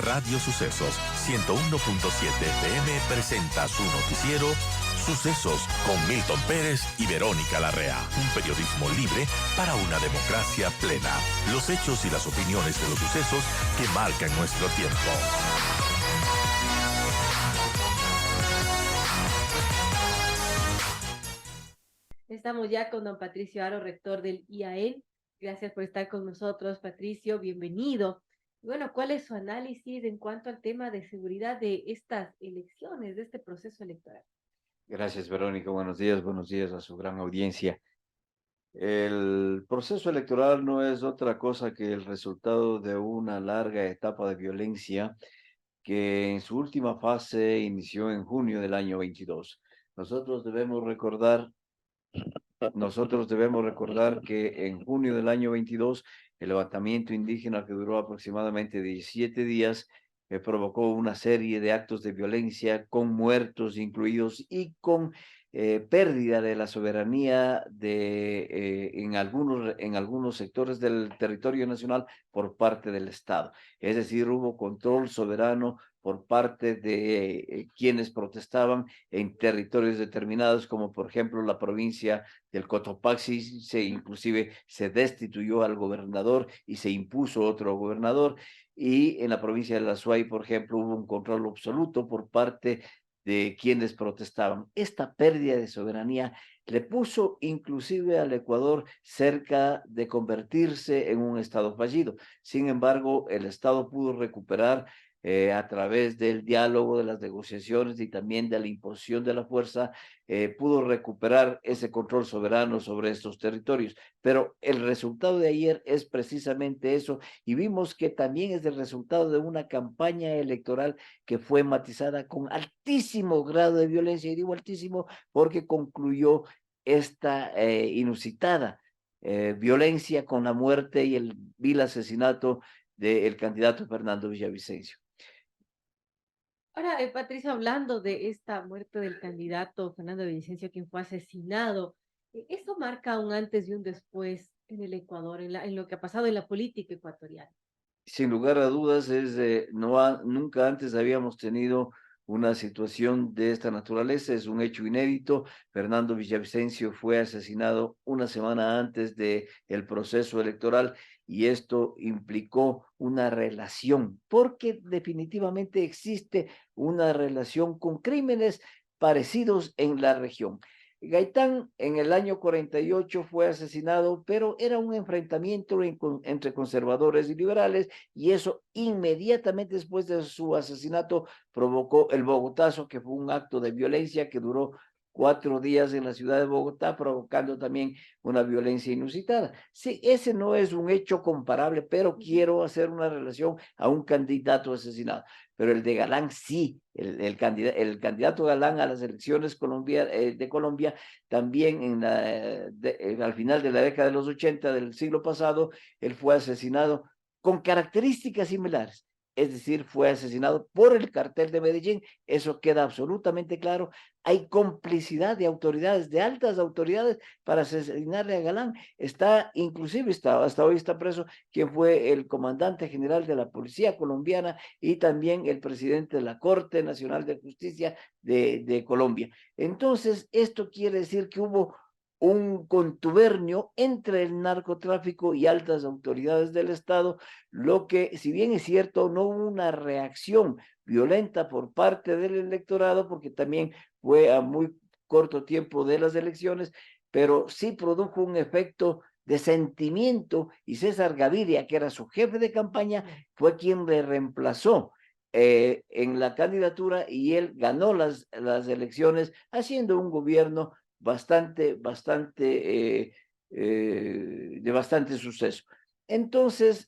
Radio Sucesos 101.7 FM presenta su noticiero Sucesos con Milton Pérez y Verónica Larrea. Un periodismo libre para una democracia plena. Los hechos y las opiniones de los sucesos que marcan nuestro tiempo. Estamos ya con don Patricio Aro, rector del IAEN. Gracias por estar con nosotros, Patricio. Bienvenido. Bueno, ¿cuál es su análisis en cuanto al tema de seguridad de estas elecciones, de este proceso electoral? Gracias, Verónica. Buenos días a su gran audiencia. El proceso electoral no es otra cosa que el resultado de una larga etapa de violencia que en su última fase inició en junio del año 22. Nosotros debemos recordar que en junio del año 22, el levantamiento indígena que duró aproximadamente 17 días provocó una serie de actos de violencia con muertos incluidos y con pérdida de la soberanía en algunos sectores del territorio nacional por parte del Estado. Es decir, hubo control soberano por parte de quienes protestaban en territorios determinados, como por ejemplo la provincia del Cotopaxi. Inclusive se destituyó al gobernador y se impuso otro gobernador, y en la provincia de La Suay, por ejemplo, hubo un control absoluto por parte de quienes protestaban. Esta pérdida de soberanía le puso inclusive al Ecuador cerca de convertirse en un estado fallido. Sin embargo, el Estado pudo recuperar a través del diálogo, de las negociaciones y también de la imposición de la fuerza, pudo recuperar ese control soberano sobre estos territorios. Pero el resultado de ayer es precisamente eso, y vimos que también es el resultado de una campaña electoral que fue matizada con altísimo grado de violencia, y digo altísimo porque concluyó esta inusitada violencia con la muerte y el vil asesinato del candidato Fernando Villavicencio. Ahora, Patricio, hablando de esta muerte del candidato Fernando Villavicencio, quien fue asesinado, ¿esto marca un antes y un después en el Ecuador, en lo que ha pasado en la política ecuatoriana? Sin lugar a dudas, nunca antes habíamos tenido una situación de esta naturaleza. Es un hecho inédito. Fernando Villavicencio fue asesinado una semana antes del proceso electoral, y esto implicó una relación, porque definitivamente existe una relación con crímenes parecidos en la región. Gaitán en el año 48 fue asesinado, pero era un enfrentamiento entre conservadores y liberales, y eso inmediatamente después de su asesinato provocó el Bogotazo, que fue un acto de violencia que duró 4 días en la ciudad de Bogotá, provocando también una violencia inusitada. Sí, ese no es un hecho comparable, pero quiero hacer una relación a un candidato asesinado. Pero el de Galán sí, el candidato Galán a las elecciones de Colombia, también al final de la década de los 80 del siglo pasado, él fue asesinado con características similares. Es decir, fue asesinado por el cartel de Medellín. Eso queda absolutamente claro. Hay complicidad de autoridades, de altas autoridades, para asesinarle a Galán. Hasta hoy está preso quien fue el comandante general de la Policía Colombiana y también el presidente de la Corte Nacional de Justicia de Colombia. Entonces, esto quiere decir que hubo un contubernio entre el narcotráfico y altas autoridades del Estado, lo que, si bien es cierto, no hubo una reacción violenta por parte del electorado, porque también fue a muy corto tiempo de las elecciones, pero sí produjo un efecto de sentimiento, y César Gaviria, que era su jefe de campaña, fue quien le reemplazó en la candidatura, y él ganó las elecciones haciendo un gobierno de bastante suceso. Entonces,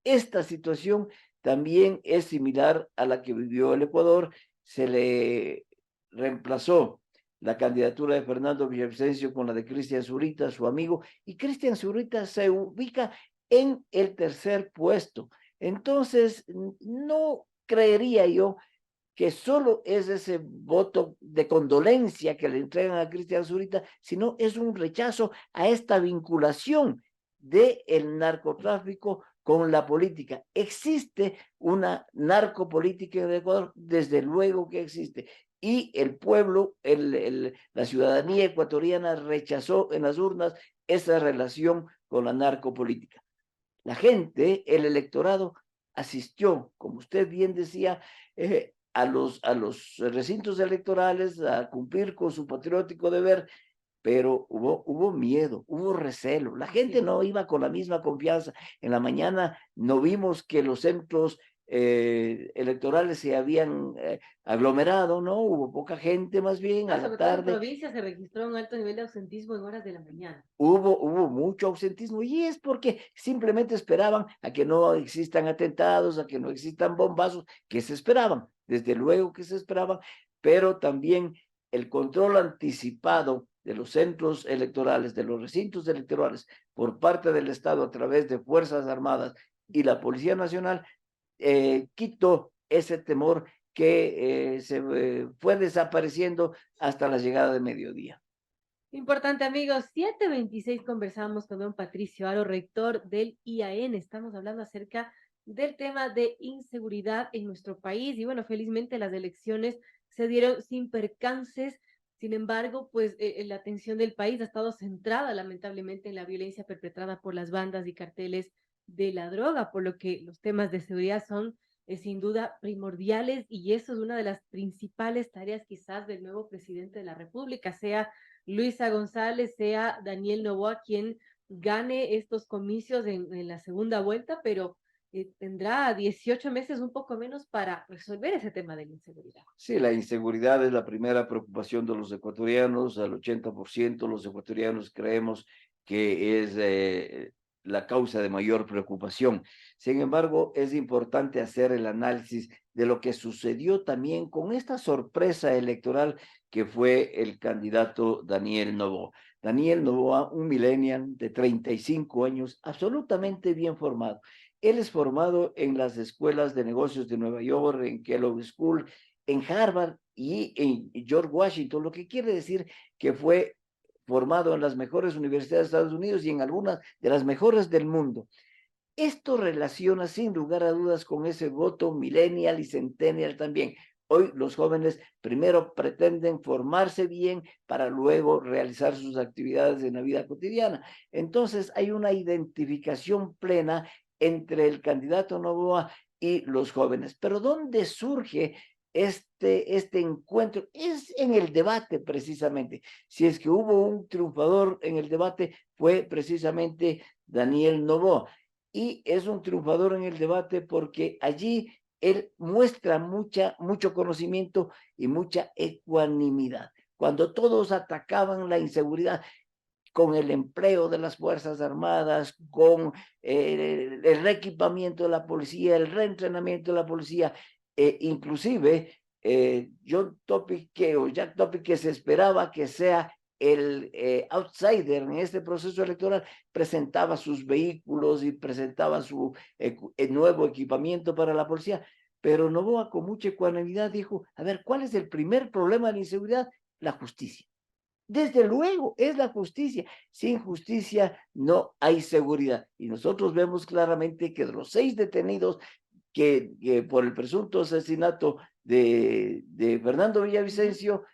esta situación también es similar a la que vivió el Ecuador. Se le reemplazó la candidatura de Fernando Villavicencio con la de Cristian Zurita, su amigo, y Cristian Zurita se ubica en el tercer puesto. Entonces, no creería yo que solo es ese voto de condolencia que le entregan a Cristian Zurita, sino es un rechazo a esta vinculación del narcotráfico con la política. ¿Existe una narcopolítica en Ecuador? Desde luego que existe. Y el pueblo, la ciudadanía ecuatoriana rechazó en las urnas esa relación con la narcopolítica. La gente, el electorado, asistió, como usted bien decía, a los recintos electorales a cumplir con su patriótico deber, pero hubo miedo, hubo recelo. La gente no iba con la misma confianza. En la mañana no vimos que los centros electorales se habían aglomerado, ¿no? Hubo poca gente más bien. A la Sobre todo en tarde provincias se registró un alto nivel de ausentismo en horas de la mañana. hubo mucho ausentismo y es porque simplemente esperaban a que no existan atentados, a que no existan bombazos, que se esperaban, desde luego que se esperaban, pero también el control anticipado de los centros electorales, de los recintos electorales por parte del Estado a través de Fuerzas Armadas y la Policía Nacional quitó ese temor que se fue desapareciendo hasta la llegada de mediodía. Importante, amigos, 7:26 conversamos con don Patricio Aro, rector del IAN. Estamos hablando acerca del tema de inseguridad en nuestro país y bueno, felizmente las elecciones se dieron sin percances. Sin embargo, pues la atención del país ha estado centrada lamentablemente en la violencia perpetrada por las bandas y carteles de la droga, por lo que los temas de seguridad son sin duda primordiales y eso es una de las principales tareas quizás del nuevo presidente de la República, sea Luisa González, sea Daniel Noboa quien gane estos comicios en la segunda vuelta, pero tendrá 18 meses, un poco menos, para resolver ese tema de la inseguridad. Sí, la inseguridad es la primera preocupación de los ecuatorianos. Al 80% los ecuatorianos creemos que es la causa de mayor preocupación. Sin embargo, es importante hacer el análisis de lo que sucedió también con esta sorpresa electoral que fue el candidato Daniel Noboa. Daniel Noboa, un millennial de 35 años, absolutamente bien formado. Él es formado en las escuelas de negocios de Nueva York, en Kellogg School, en Harvard y en George Washington, lo que quiere decir que fue formado en las mejores universidades de Estados Unidos y en algunas de las mejores del mundo. Esto relaciona sin lugar a dudas con ese voto millennial y centennial también. Hoy los jóvenes primero pretenden formarse bien para luego realizar sus actividades en la vida cotidiana. Entonces hay una identificación plena entre el candidato Noboa y los jóvenes. Pero ¿dónde surge este encuentro? Es en el debate precisamente. Si es que hubo un triunfador en el debate, fue precisamente Daniel Noboa. Y es un triunfador en el debate porque allí él muestra mucho conocimiento y mucha ecuanimidad. Cuando todos atacaban la inseguridad, con el empleo de las Fuerzas Armadas, con el reequipamiento de la policía, el reentrenamiento de la policía, inclusive Jack Topic, que se esperaba que sea el outsider en este proceso electoral, presentaba sus vehículos y presentaba su nuevo equipamiento para la policía, pero Noboa con mucha ecuanimidad dijo, a ver, ¿cuál es el primer problema de la inseguridad? La justicia. Desde luego, es la justicia. Sin justicia no hay seguridad. Y nosotros vemos claramente que de los 6 detenidos que por el presunto asesinato de Fernando Villavicencio,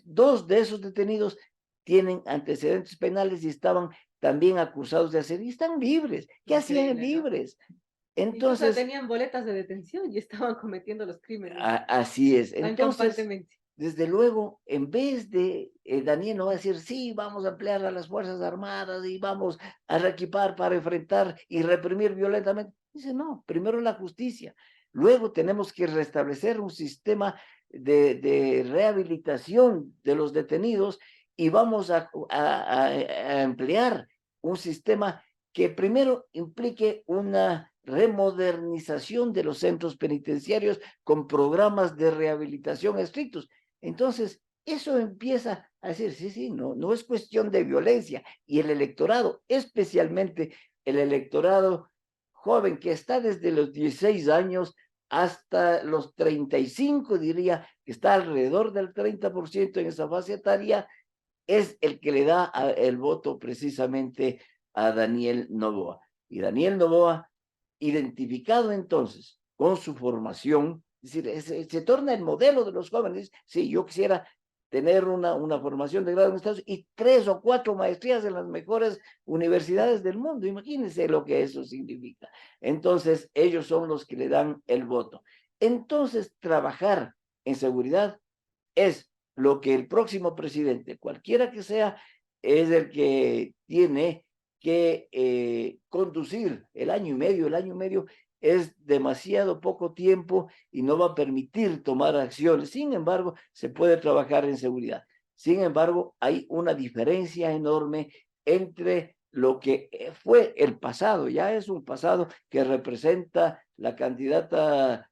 2 de esos detenidos tienen antecedentes penales y estaban también acusados de hacer, y están libres. ¿Qué hacían libres? Incluso Entonces, tenían boletas de detención y estaban cometiendo los crímenes así es. tan Entonces, campantemente. desde luego, en vez de Daniel no va a decir, sí, vamos a ampliar a las Fuerzas Armadas y vamos a reequipar para enfrentar y reprimir violentamente. Dice, no, primero la justicia. Luego tenemos que restablecer un sistema de rehabilitación de los detenidos y vamos a emplear un sistema que primero implique una remodernización de los centros penitenciarios con programas de rehabilitación estrictos. Entonces, eso empieza a decir, sí, no es cuestión de violencia. Y el electorado, especialmente el electorado joven que está desde los 16 años hasta los 35, diría, que está alrededor del 30% en esa fase etaria, es el que le da el voto precisamente a Daniel Noboa. Y Daniel Noboa identificado entonces con su formación, es decir, se torna el modelo de los jóvenes. Sí, yo quisiera tener una formación de grado en Estados Unidos y 3 o 4 maestrías en las mejores universidades del mundo. Imagínense lo que eso significa. Entonces, ellos son los que le dan el voto. Entonces, trabajar en seguridad es lo que el próximo presidente, cualquiera que sea, es el que tiene que conducir el año y medio es demasiado poco tiempo y no va a permitir tomar acciones. Sin embargo, se puede trabajar en seguridad. Sin embargo, hay una diferencia enorme entre lo que fue el pasado, ya es un pasado que representa la candidata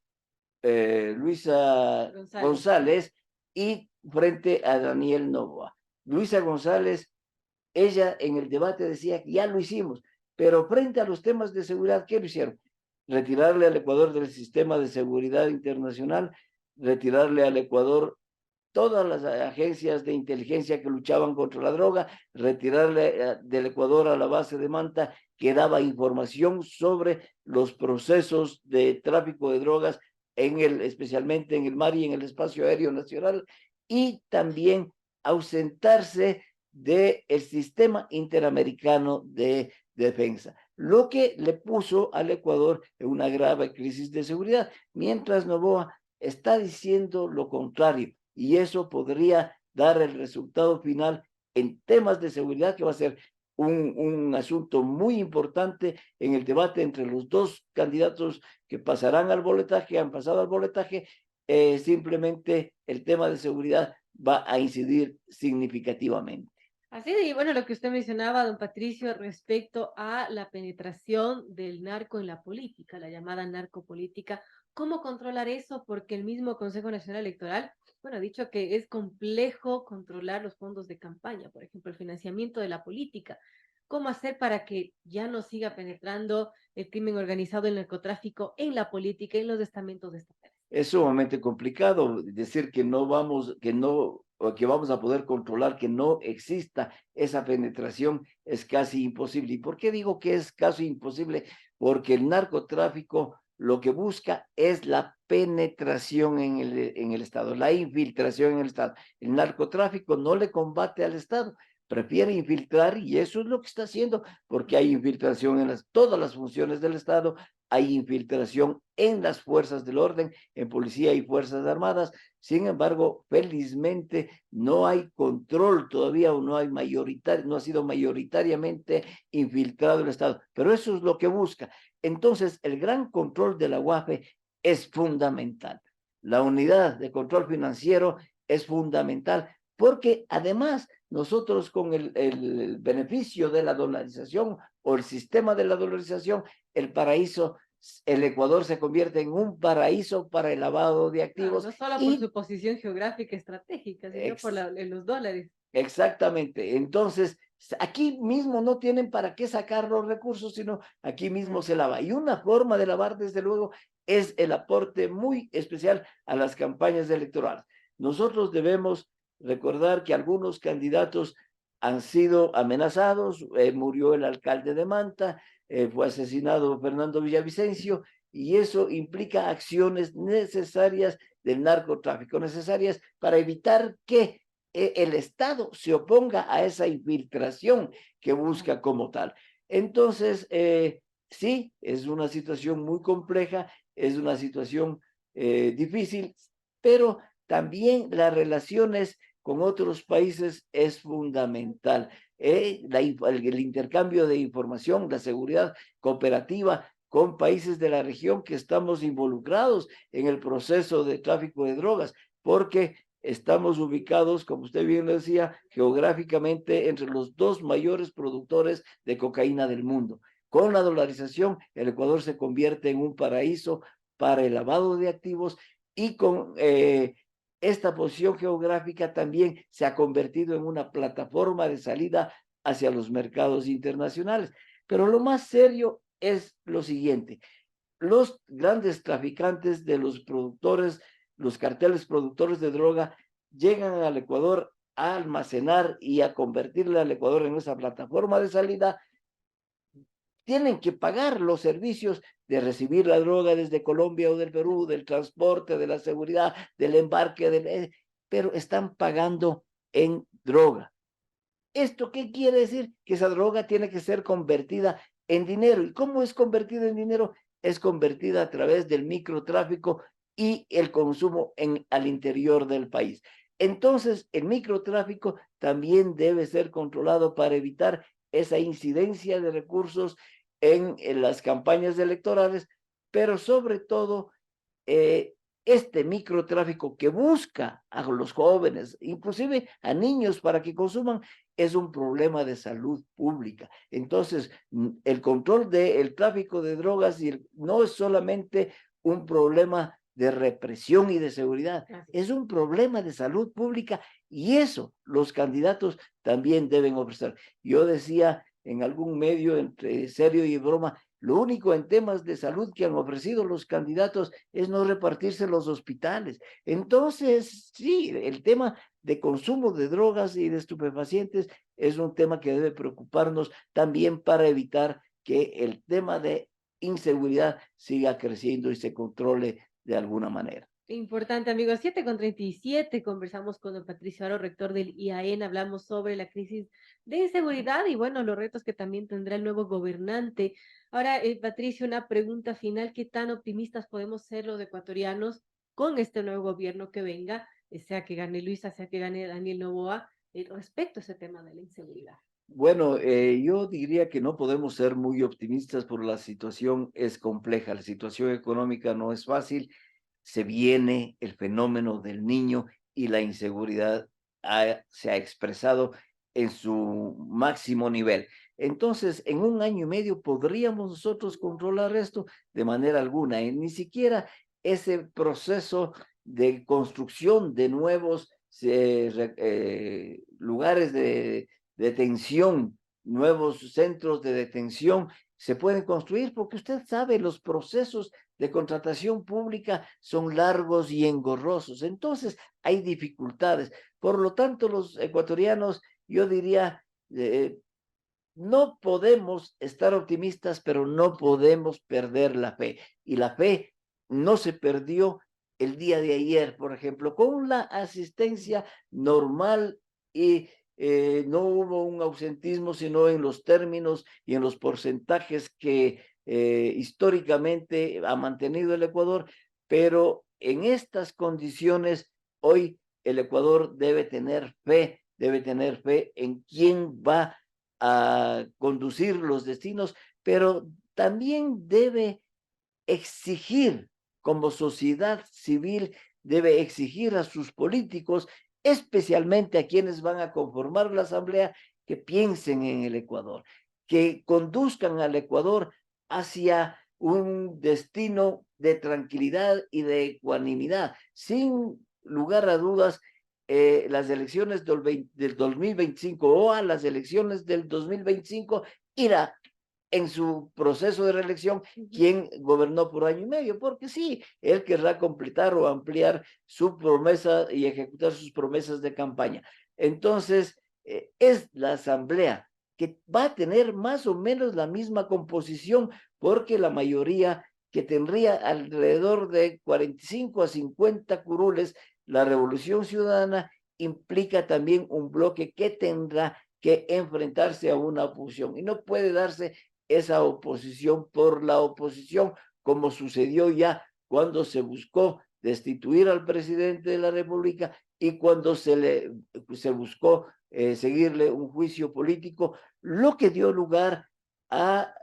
Luisa González y frente a Daniel Noboa. Luisa González, ella en el debate decía que ya lo hicimos, pero frente a los temas de seguridad, ¿qué lo hicieron? Retirarle al Ecuador del sistema de seguridad internacional, retirarle al Ecuador todas las agencias de inteligencia que luchaban contra la droga, retirarle del Ecuador a la base de Manta, que daba información sobre los procesos de tráfico de drogas, especialmente en el mar y en el espacio aéreo nacional, y también ausentarse del sistema interamericano de defensa, lo que le puso al Ecuador en una grave crisis de seguridad, mientras Noboa está diciendo lo contrario, y eso podría dar el resultado final en temas de seguridad, que va a ser un asunto muy importante en el debate entre los dos candidatos que pasarán al boletaje, han pasado al boletaje. Simplemente el tema de seguridad va a incidir significativamente. Así de, y bueno, lo que usted mencionaba, don Patricio, respecto a la penetración del narco en la política, la llamada narcopolítica, ¿cómo controlar eso? Porque el mismo Consejo Nacional Electoral, bueno, ha dicho que es complejo controlar los fondos de campaña, por ejemplo, el financiamiento de la política. ¿Cómo hacer para que ya no siga penetrando el crimen organizado, el narcotráfico en la política, en los estamentos estatales? Es sumamente complicado decir que no vamos, que vamos a poder controlar, que no exista esa penetración, es casi imposible. ¿Y por qué digo que es casi imposible? Porque el narcotráfico lo que busca es la penetración en el Estado, la infiltración en el Estado. El narcotráfico no le combate al Estado, prefiere infiltrar, y eso es lo que está haciendo, porque hay infiltración en todas las funciones del Estado, hay infiltración en las fuerzas del orden, en policía y fuerzas armadas. Sin embargo, felizmente no hay control todavía, o no ha sido mayoritariamente infiltrado el Estado, pero eso es lo que busca. Entonces, el gran control de la UAFE es fundamental. La unidad de control financiero es fundamental, porque además nosotros con el beneficio de la dolarización o el sistema de la dolarización, el Ecuador se convierte en un paraíso para el lavado de activos. Claro, no solo por su posición geográfica estratégica, sino por los dólares. Exactamente. Entonces, aquí mismo no tienen para qué sacar los recursos, sino aquí mismo se lava. Y una forma de lavar, desde luego, es el aporte muy especial a las campañas electorales. Nosotros debemos recordar que algunos candidatos han sido amenazados, murió el alcalde de Manta, fue asesinado Fernando Villavicencio, y eso implica acciones necesarias del narcotráfico, necesarias para evitar que el Estado se oponga a esa infiltración que busca como tal. Entonces, sí, es una situación muy compleja, es una situación difícil, pero también las relaciones con otros países es fundamental. El intercambio de información, la seguridad cooperativa con países de la región que estamos involucrados en el proceso de tráfico de drogas, porque estamos ubicados, como usted bien lo decía, geográficamente entre los dos mayores productores de cocaína del mundo. Con la dolarización, el Ecuador se convierte en un paraíso para el lavado de activos, y con esta posición geográfica también se ha convertido en una plataforma de salida hacia los mercados internacionales. Pero lo más serio es lo siguiente: los grandes traficantes de los productores, los carteles productores de droga, llegan al Ecuador a almacenar y a convertirle al Ecuador en esa plataforma de salida tienen que pagar los servicios de recibir la droga desde Colombia o del Perú, del transporte, de la seguridad, del embarque, pero están pagando en droga. ¿Esto qué quiere decir? Que esa droga tiene que ser convertida en dinero. ¿Y cómo es convertida en dinero? Es convertida a través del microtráfico y el consumo al interior del país. Entonces, el microtráfico también debe ser controlado para evitar esa incidencia de recursos en las campañas electorales, pero sobre todo eh, este microtráfico que busca a los jóvenes, inclusive a niños para que consuman, es un problema de salud pública. Entonces, el control del tráfico de drogas no es solamente un problema de represión y de seguridad, es un problema de salud pública y eso los candidatos también deben ofrecer. Yo decía en algún medio, entre serio y broma, lo único en temas de salud que han ofrecido los candidatos es no repartirse los hospitales. Entonces, sí, el tema de consumo de drogas y de estupefacientes es un tema que debe preocuparnos también para evitar que el tema de inseguridad siga creciendo y se controle de alguna manera. Importante, amigos. 7:37, conversamos con don Patricio Aro, rector del IAEN, hablamos sobre la crisis de inseguridad y, bueno, los retos que también tendrá el nuevo gobernante. Ahora, Patricio, una pregunta final: ¿qué tan optimistas podemos ser los ecuatorianos con este nuevo gobierno que venga, sea que gane Luisa, sea que gane Daniel Noboa, respecto a ese tema de la inseguridad? Bueno, yo diría que no podemos ser muy optimistas porque la situación es compleja, la situación económica no es fácil, se viene el fenómeno del niño y la inseguridad se ha expresado en su máximo nivel. Entonces, en un año y medio podríamos nosotros controlar esto de manera alguna, y ni siquiera ese proceso de construcción de nuevos lugares de detención, nuevos centros de detención se pueden construir porque usted sabe, los procesos de contratación pública son largos y engorrosos. Entonces, hay dificultades. Por lo tanto, los ecuatorianos, yo diría, no podemos estar optimistas, pero no podemos perder la fe. Y la fe no se perdió el día de ayer, por ejemplo, con la asistencia normal y no hubo un ausentismo, sino en los términos y en los porcentajes que históricamente ha mantenido el Ecuador, pero en estas condiciones, hoy el Ecuador debe tener fe en quién va a conducir los destinos, pero también debe exigir como sociedad civil, debe exigir a sus políticos, especialmente a quienes van a conformar la asamblea, que piensen en el Ecuador, que conduzcan al Ecuador hacia un destino de tranquilidad y de ecuanimidad. Sin lugar a dudas, las elecciones del 2025 o a las elecciones del 2025 irá en su proceso de reelección quien gobernó por año y medio, porque sí, él querrá completar o ampliar su promesa y ejecutar sus promesas de campaña. Entonces, es la asamblea que va a tener más o menos la misma composición, porque la mayoría que tendría alrededor de 45 a 50 curules, la Revolución Ciudadana implica también un bloque que tendrá que enfrentarse a una oposición y no puede darse esa oposición por la oposición, como sucedió ya cuando se buscó destituir al presidente de la República y cuando se buscó seguirle un juicio político, lo que dio lugar a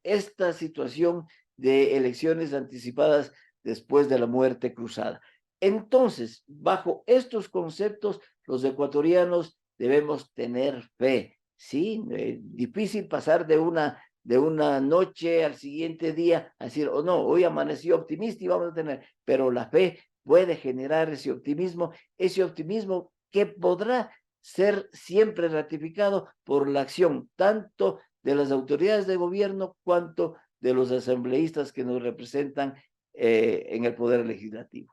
esta situación de elecciones anticipadas después de la muerte cruzada. Entonces, bajo estos conceptos, los ecuatorianos debemos tener fe. Sí, difícil pasar de una noche al siguiente día a decir, oh no, hoy amaneció optimista y vamos a tener, pero la fe puede generar ese optimismo que podrá ser siempre ratificado por la acción tanto de las autoridades de gobierno cuanto de los asambleístas que nos representan en el poder legislativo.